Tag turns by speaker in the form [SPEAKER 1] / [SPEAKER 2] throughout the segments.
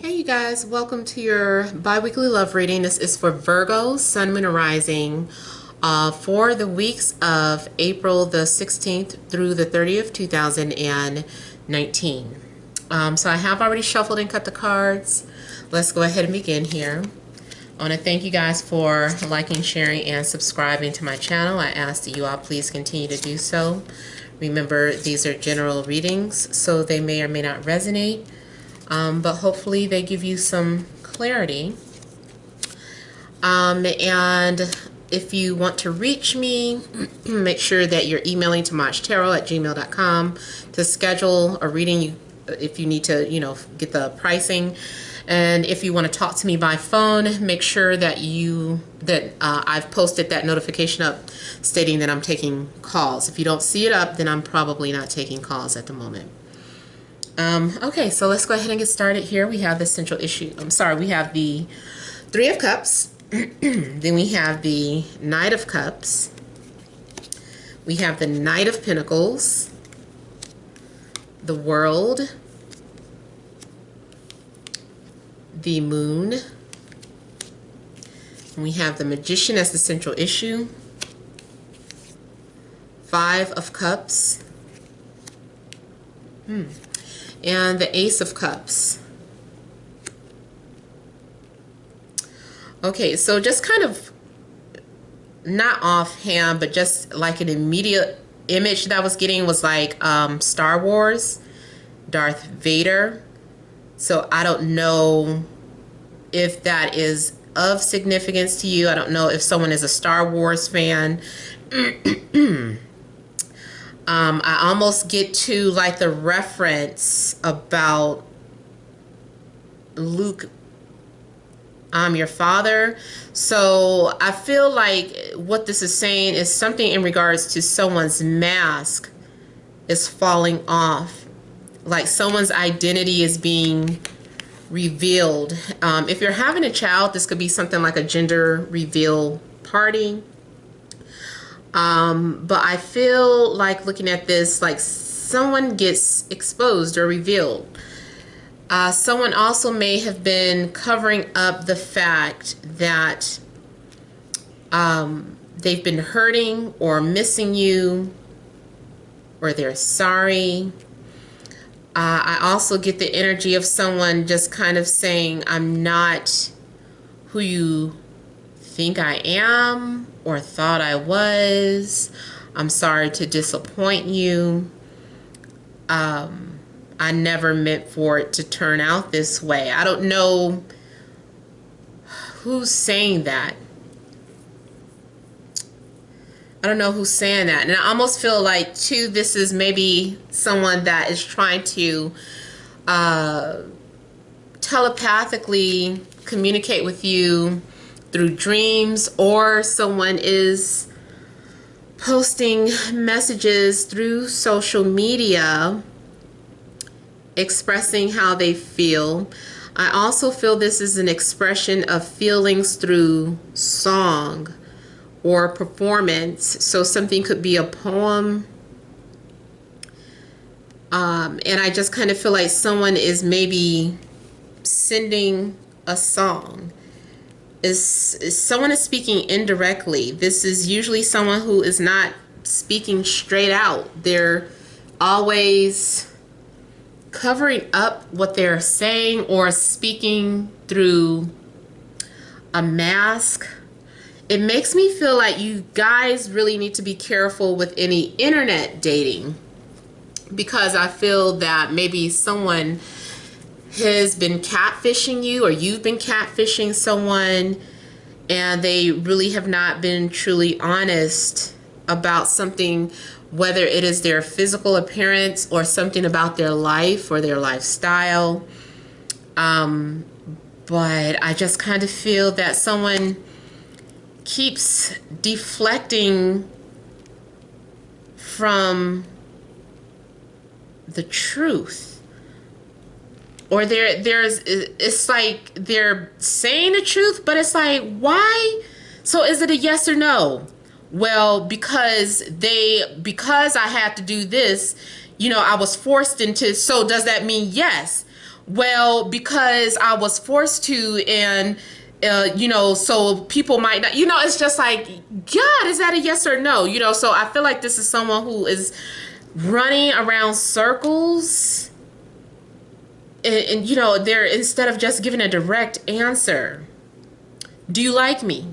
[SPEAKER 1] Hey you guys, welcome to your bi-weekly love reading. This is for Virgo, Sun, Moon, and Rising for the weeks of April the 16th through the 30th, 2019. So I have already shuffled and cut the cards. Let's go ahead and begin here. I want to thank you guys for liking, sharing, and subscribing to my channel. I ask that you all please continue to do so. Remember, these are general readings, so they may or may not resonate. But hopefully they give you some clarity. And if you want to reach me, make sure that you're emailing TemajTarot@gmail.com to schedule a reading if you need to, get the pricing. And if you want to talk to me by phone, make sure that I've posted that notification up stating that I'm taking calls. If you don't see it up, then I'm probably not taking calls at the moment. Okay, so let's go ahead and get started here. We have the central issue. We have the Three of Cups. Then we have the Knight of Cups. We have the Knight of Pentacles. The World. The Moon. And we have the Magician as the central issue. Five of Cups. And the Ace of Cups. Okay, so just kind of not offhand, but just like an immediate image that I was getting was like Star Wars, Darth Vader. So I don't know if that is of significance to you. I don't know if someone is a Star Wars fan. I almost get to like the reference about Luke, I'm your father. So I feel like what this is saying is something in regards to someone's mask is falling off. Like someone's identity is being revealed. If you're having a child, this could be something like a gender reveal party. But I feel like looking at this, like someone gets exposed or revealed. Someone also may have been covering up the fact that they've been hurting or missing you, or they're sorry. I also get the energy of someone just kind of saying, I'm not who you think I am or thought I was. I'm sorry to disappoint you. I never meant for it to turn out this way. I don't know who's saying that. I don't know who's saying that. And I almost feel like, too, this is maybe someone that is trying to telepathically communicate with you through dreams, or someone is posting messages through social media expressing how they feel. I also feel this is an expression of feelings through song or performance. So something could be a poem. And I just kind of feel like someone is maybe sending a song. Someone is speaking indirectly. This is usually someone who is not speaking straight out. They're always covering up what they're saying or speaking through a mask. It makes me feel like you guys really need to be careful with any internet dating, because I feel that maybe someone has been catfishing you, or you've been catfishing someone, and they really have not been truly honest about something, whether it is their physical appearance or something about their life or their lifestyle. But I just kind of feel that someone keeps deflecting from the truth. Or it's like they're saying the truth, but it's like, why? So is it a yes or no? Well, because I had to do this, I was forced into, so does that mean yes? Well, because I was forced to, and so people might not, it's just like, God, is that a yes or no? So I feel like this is someone who is running around circles, and they're, instead of just giving a direct answer. Do you like me?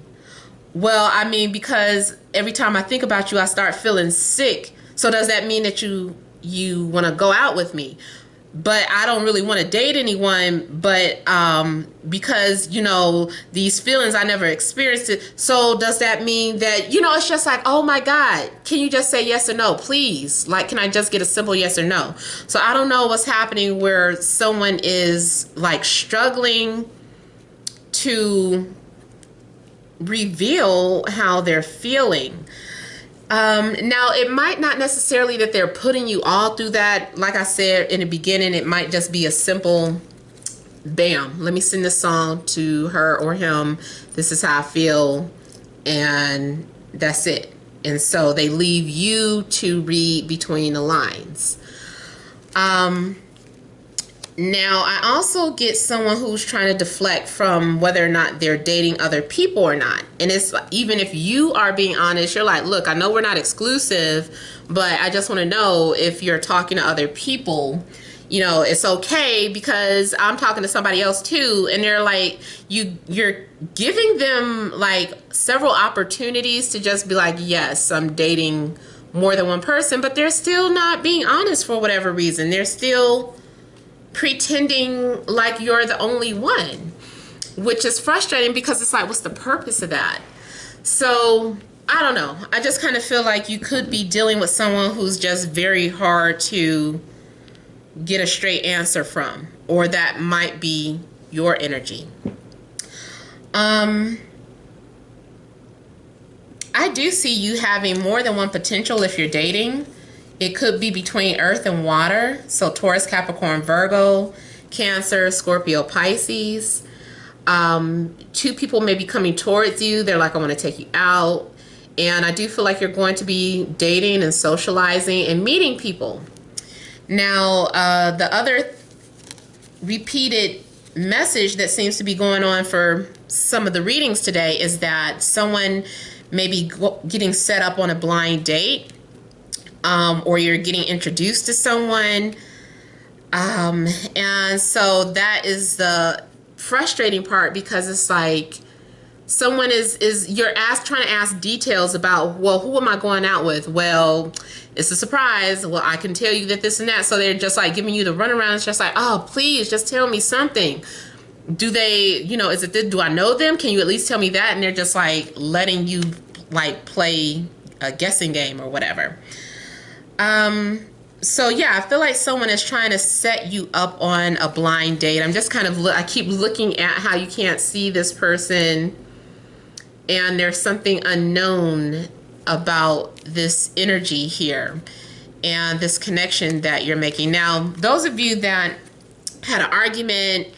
[SPEAKER 1] Well, I mean, because every time I think about you, I start feeling sick. So does that mean that you want to go out with me? But I don't really want to date anyone, but because these feelings, I never experienced it. So does that mean that it's just like, oh my God, can you just say yes or no, please? Like, can I just get a simple yes or no? So I don't know what's happening where someone is like struggling to reveal how they're feeling. Now, it might not necessarily that they're putting you all through that. Like I said in the beginning, it might just be a simple, bam, let me send this song to her or him. This is how I feel. And that's it. And so they leave you to read between the lines. Now, I also get someone who's trying to deflect from whether or not they're dating other people or not. And it's even if you are being honest, you're like, look, I know we're not exclusive, but I just want to know if you're talking to other people. It's okay because I'm talking to somebody else too. And they're like, you're giving them like several opportunities to just be like, yes, I'm dating more than one person, but they're still not being honest for whatever reason. They're still pretending like you're the only one, which is frustrating because it's like, what's the purpose of that? So I don't know. I just kind of feel like you could be dealing with someone who's just very hard to get a straight answer from, or that might be your energy. I do see you having more than one potential if you're dating. It could be between earth and water. So Taurus, Capricorn, Virgo, Cancer, Scorpio, Pisces. Two people may be coming towards you. They're like, I want to take you out. And I do feel like you're going to be dating and socializing and meeting people. Now, the other repeated message that seems to be going on for some of the readings today is that someone may be getting set up on a blind date. Or you're getting introduced to someone. And so that is the frustrating part, because it's like someone you're trying to ask details about, well, who am I going out with? Well, it's a surprise. Well, I can tell you that this and that. So they're just like giving you the runaround. It's just like, oh, please just tell me something. Do they, is it this? Do I know them? Can you at least tell me that? And they're just like letting you like play a guessing game or whatever. So yeah, I feel like someone is trying to set you up on a blind date. I'm just kind of, I keep looking at how you can't see this person, and there's something unknown about this energy here and this connection that you're making. Now, those of you that had an argument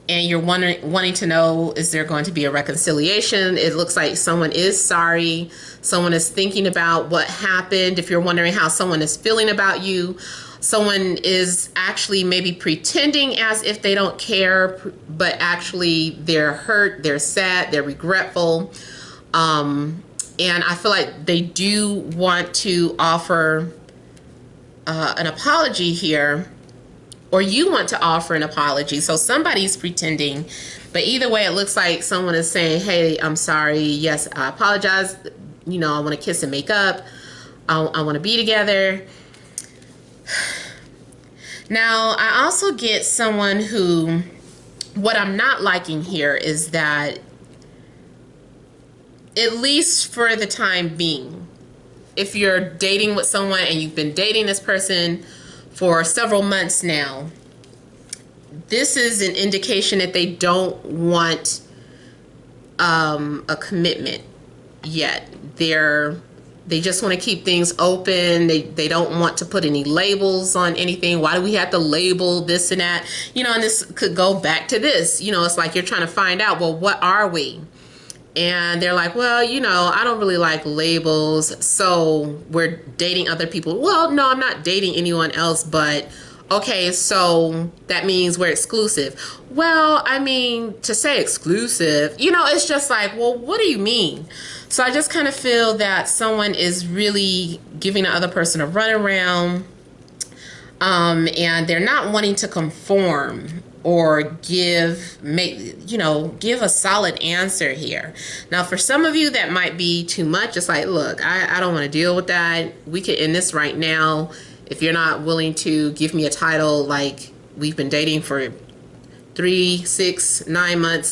[SPEAKER 1] and you're wanting to know, is there going to be a reconciliation? It looks like someone is sorry. Someone is thinking about what happened. If you're wondering how someone is feeling about you, someone is actually maybe pretending as if they don't care, but actually they're hurt, they're sad, they're regretful. And I feel like they do want to offer an apology here, or you want to offer an apology. So somebody's pretending, but either way, it looks like someone is saying, hey, I'm sorry. Yes, I apologize. I want to kiss and make up. I want to be together. Now, I also get someone who, what I'm not liking here is that, at least for the time being, if you're dating with someone and you've been dating this person for several months now, this is an indication that they don't want a commitment yet. They just want to keep things open. They don't want to put any labels on anything. Why do we have to label this and that? And this could go back to this. It's like you're trying to find out, well, what are we? And they're like, well, I don't really like labels, so we're dating other people. Well, no, I'm not dating anyone else, but Okay, so that means we're exclusive. Well, I mean, to say exclusive, it's just like, well, what do you mean? So I just kind of feel that someone is really giving the other person a runaround, and they're not wanting to conform or give a solid answer here. Now, for some of you, that might be too much. It's like, look, I don't want to deal with that. We could end this right now. If you're not willing to give me a title, like we've been dating for 3, 6, 9 months,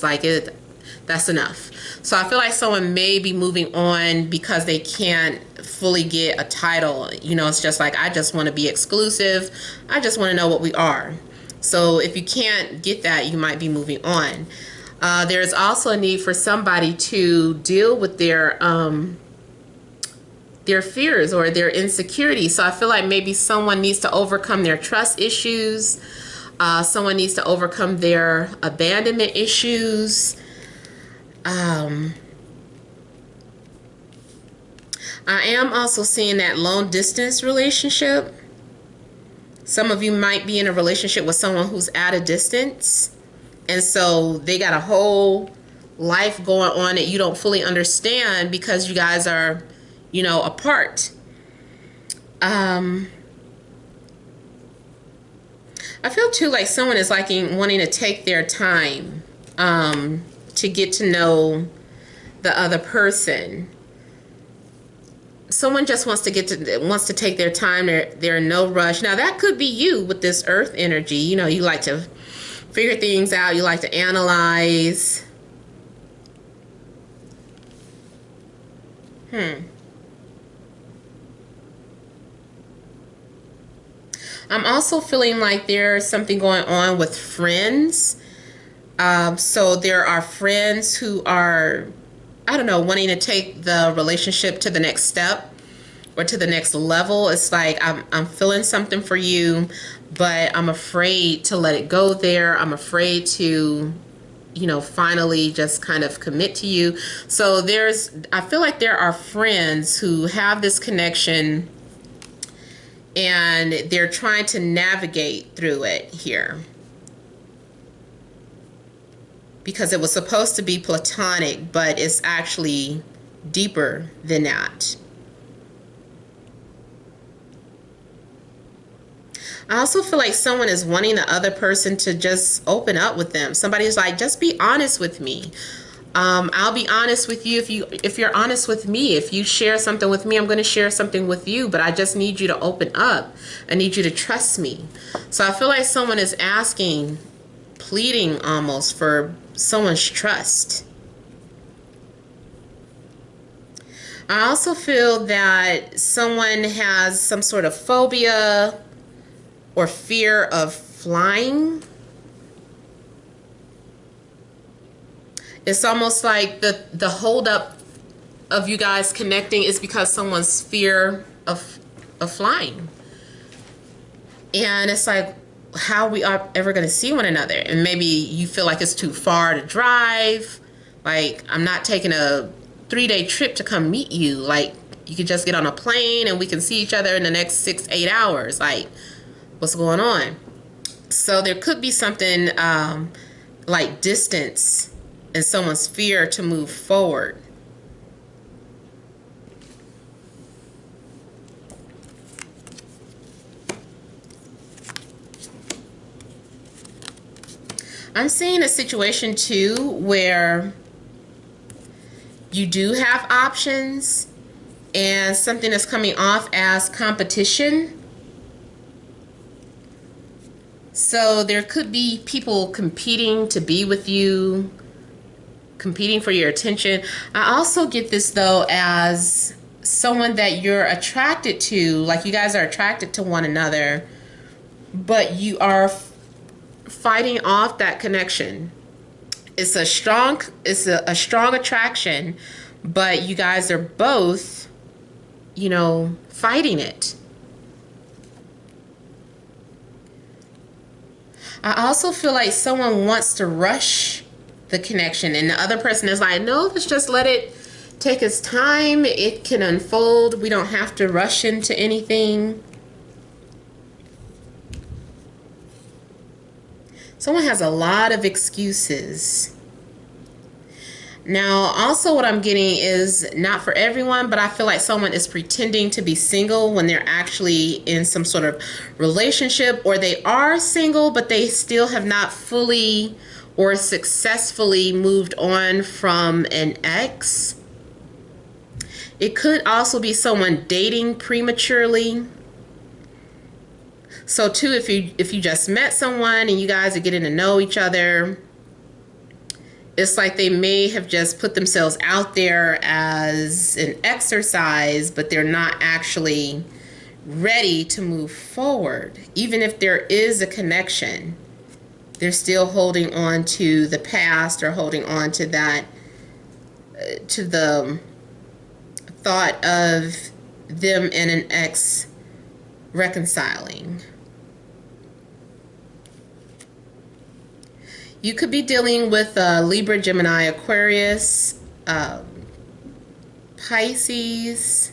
[SPEAKER 1] that's enough. So I feel like someone may be moving on because they can't fully get a title. It's just like, I just want to be exclusive. I just want to know what we are. So if you can't get that, you might be moving on. There's also a need for somebody to deal with their fears or their insecurities. So I feel like maybe someone needs to overcome their trust issues. Someone needs to overcome their abandonment issues. I am also seeing that long distance relationship. Some of you might be in a relationship with someone who's at a distance, and so they got a whole life going on that you don't fully understand because you guys are, apart. I feel too like someone is wanting to take their time to get to know the other person. Someone just wants to take their time. They're in no rush. Now that could be you with this earth energy. You like to figure things out. You like to analyze. I'm also feeling like there's something going on with friends. So there are friends who are, I don't know, wanting to take the relationship to the next step or to the next level. It's like, I'm feeling something for you, but I'm afraid to let it go there. I'm afraid to, finally just kind of commit to you. So I feel like there are friends who have this connection and they're trying to navigate through it here. Because it was supposed to be platonic, but it's actually deeper than that. I also feel like someone is wanting the other person to just open up with them. Somebody's like, just be honest with me. I'll be honest with you if you're honest with me. If you share something with me, I'm going to share something with you, but I just need you to open up. I need you to trust me. So I feel like someone is asking, pleading almost for someone's trust. I also feel that someone has some sort of phobia or fear of flying. It's almost like the holdup of you guys connecting is because someone's fear of flying. And it's like, how are we ever going to see one another? And maybe you feel like it's too far to drive. Like, I'm not taking a 3-day trip to come meet you. Like, you could just get on a plane and we can see each other in the next 6-8 hours. Like, what's going on? So there could be something like distance and someone's fear to move forward. I'm seeing a situation too where you do have options and something is coming off as competition. So there could be people competing to be with you, competing for your attention. I also get this though as someone that you're attracted to, like you guys are attracted to one another, but you are fighting off that connection. It's a strong attraction, but you guys are both, fighting it. I also feel like someone wants to rush the connection and the other person is like, no, let's just let it take its time. It can unfold. We don't have to rush into anything. Someone has a lot of excuses. Now, also what I'm getting is not for everyone, but I feel like someone is pretending to be single when they're actually in some sort of relationship, or they are single, but they still have not fully or successfully moved on from an ex. It could also be someone dating prematurely. So too, if you just met someone and you guys are getting to know each other, it's like they may have just put themselves out there as an exercise, but they're not actually ready to move forward. Even if there is a connection, they're still holding on to the past, or holding on to that, to the thought of them and an ex reconciling. You could be dealing with Libra, Gemini, Aquarius, Pisces,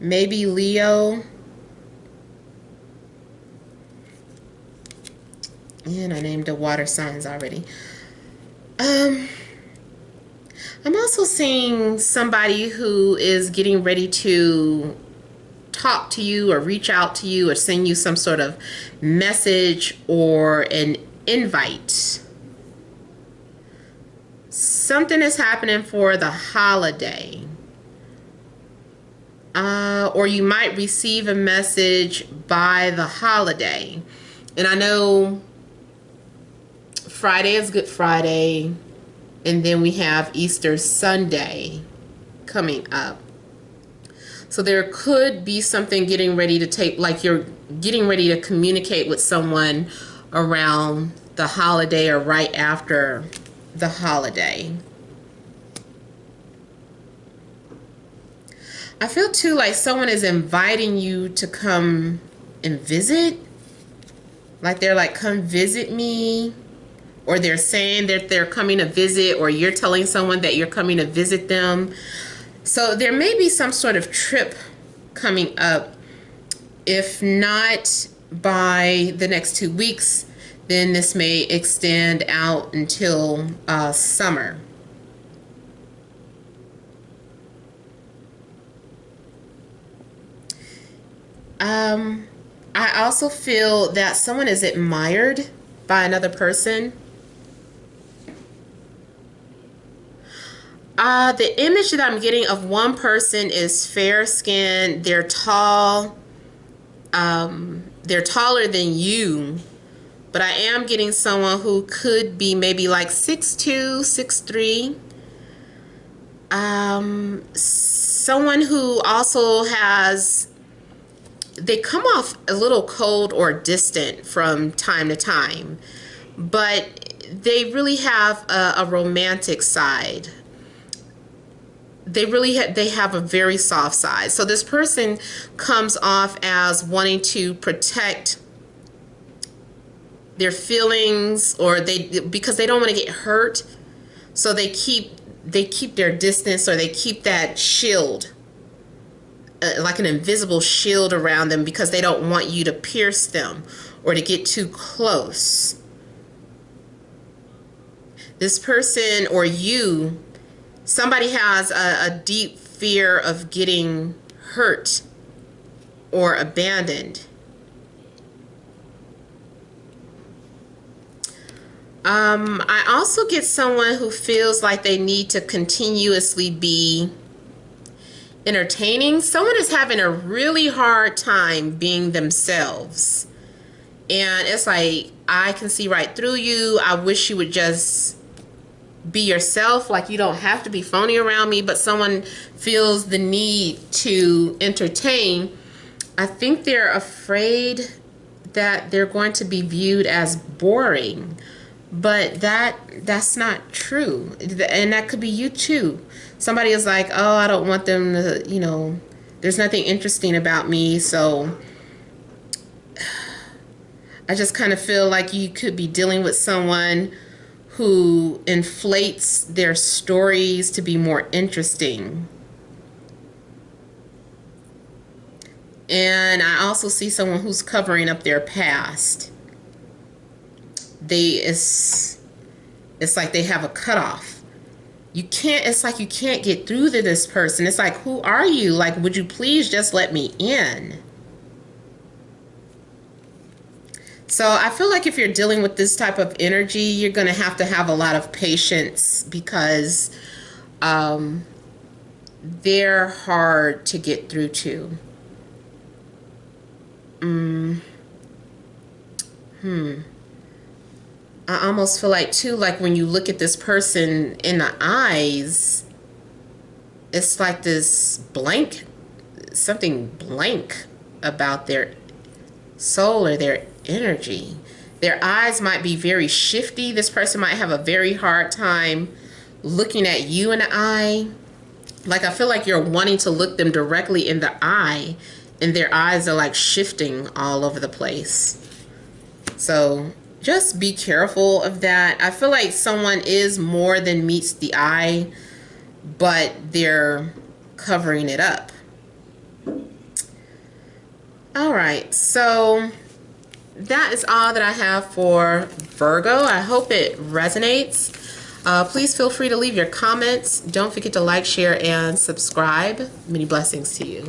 [SPEAKER 1] maybe Leo. And I named the water signs already. I'm also seeing somebody who is getting ready to talk to you or reach out to you or send you some sort of message or an invite. Something is happening for the holiday. Or you might receive a message by the holiday. And I know Friday is Good Friday, and then we have Easter Sunday coming up. So there could be something getting ready to take, like you're getting ready to communicate with someone around the holiday or right after the holiday. I feel too like someone is inviting you to come and visit. Like they're like, come visit me. Or they're saying that they're coming to visit, or you're telling someone that you're coming to visit them. So there may be some sort of trip coming up. If not by the next 2 weeks, then this may extend out until summer. I also feel that someone is admired by another person. The image that I'm getting of one person is fair-skinned. They're tall. They're taller than you. But I am getting someone who could be maybe like 6'2", 6'3". Someone who also has... They come off a little cold or distant from time to time. But they really have a romantic side. They have a very soft side. So this person comes off as wanting to protect their feelings, or because they don't want to get hurt, so they keep their distance, or they keep that shield, like an invisible shield around them, because they don't want you to pierce them or to get too close. This person or you, somebody has a deep fear of getting hurt or abandoned. I also get someone who feels like they need to continuously be entertaining. Someone is having a really hard time being themselves. And it's like, I can see right through you. I wish you would just be yourself. Like, you don't have to be phony around me, but someone feels the need to entertain. I think they're afraid that they're going to be viewed as boring. But that's not true. And that could be you too. Somebody is like, oh, I don't want them to, there's nothing interesting about me. So I just kind of feel like you could be dealing with someone who inflates their stories to be more interesting. And I also see someone who's covering up their past. it's like they have a cutoff. It's like you can't get through to this person. It's like, who are you? Like, would you please just let me in? So I feel like if you're dealing with this type of energy, you're going to have a lot of patience, because they're hard to get through to. I almost feel like too, like when you look at this person in the eyes, it's like this blank, something blank about their soul or their energy. Their eyes might be very shifty. This person might have a very hard time looking at you in the eye. Like, I feel like you're wanting to look them directly in the eye, and their eyes are like shifting all over the place. So just be careful of that. I feel like someone is more than meets the eye, but they're covering it up. All right, so that is all that I have for Virgo. I hope it resonates. Please feel free to leave your comments. Don't forget to like, share, and subscribe. Many blessings to you.